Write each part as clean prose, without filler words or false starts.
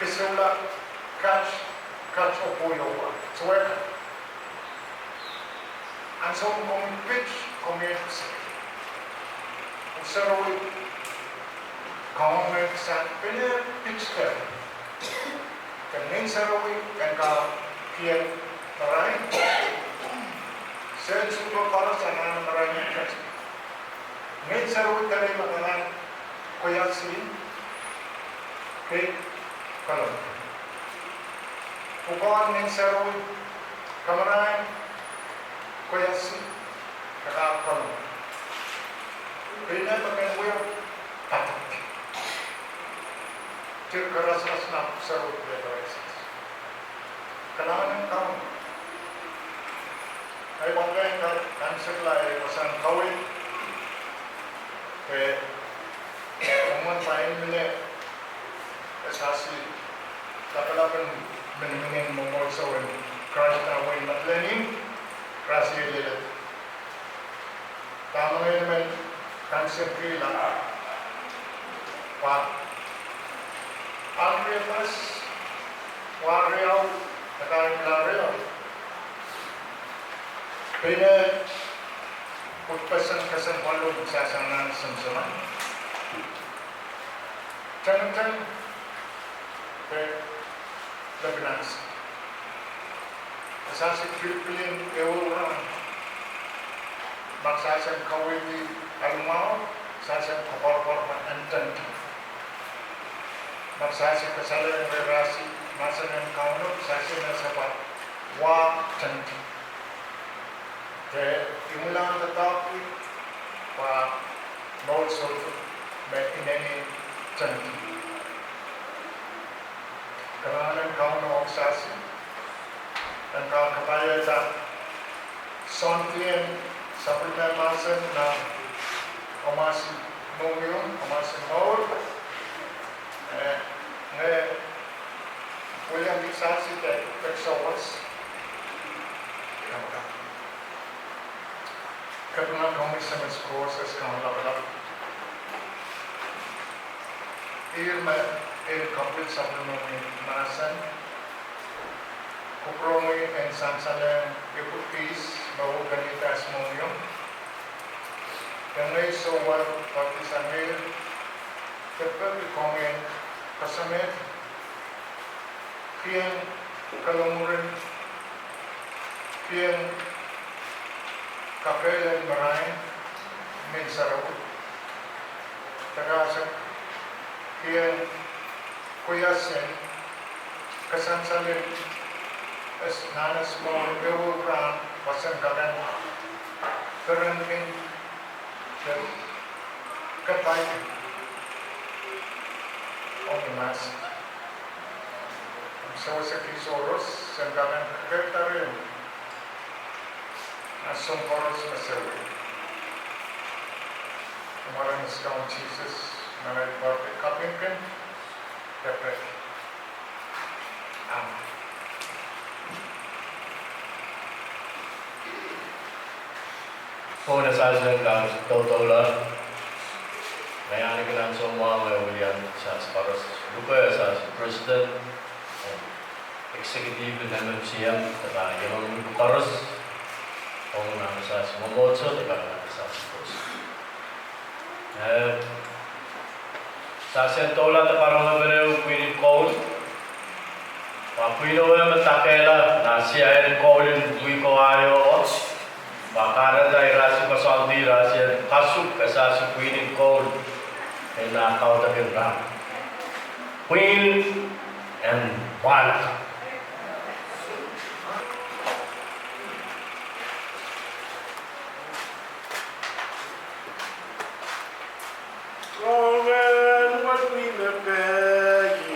Kisula catch Opoyowa. So and so kung pitch community. And so we comment sa pitch there. Kanin sa we and ka kian maray. Sen sulo para sa nan maray ni. Ngayon sa we tali makanan kuya si kay kalon. Pukawan ngayon sa we kamaray kuya si kalon. Kaya pagkan we patak. Keras na sa references. Kailangan ng kaon. Ay banggain ka cancer lai pasan kawin. Kaya uman pain mili esasi lapalapan meningin mongolso en crash na way matlenin crash yelele. Tama ngayon naman cancer kila pa Angrias, Warrior, Nakarilariyo. Pina pagpasan kasan walong sasangan samsaman. Tanang Lebanon. Asasik Pilipin Eworan. Maksasan kawili almaw, sasan kapor-por antan. Magsasi kasalan ng relasi, masa ng kaunod, sasi na sapat, wa tanti. Kaya imulang tatapi, pa bawat sulto, may inani tanti. Kailangan ng kaunod sasi, ang kakapaya sa sontiyan sa pagmamasan na umasi mumiyong, umasi mawag, William Bisasi that Texas Kapag komisyon ng courses kang labalap complete sa manasan kupromoy and sansalang iputis bago ganita as monyo kaya so what partisanil kapag ikomen kasamet kian kalumuran kian kapelan maray minsaraw tagasak kian kuyasin kasansalin as nanas mo bewuran pasanggalan karanting katay Omimas. So sa Kisoros, sanggalan kakita rin. Asong Koros Masawi. Umarang iskawang Jesus, malay barte kapingkin, kapit. Amen. Una sa kang totoo Mayani ka lang semua William sa Paros lupa sa President Executive ng MCM at yung Paros kung naman sa Momotso at sa Paros. Sa Sentola at parang naman yung Queen Cole Papuino yung matakela na siya yung Cole yung Buiko Ayo Bakara dahil rasi pasaldi rasi kasuk kasasi Queen Cole and kau takkan ram. Queen and Wala. Oh man, what we look at you.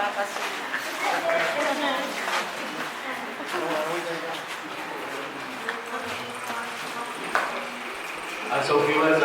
Ang Sophie was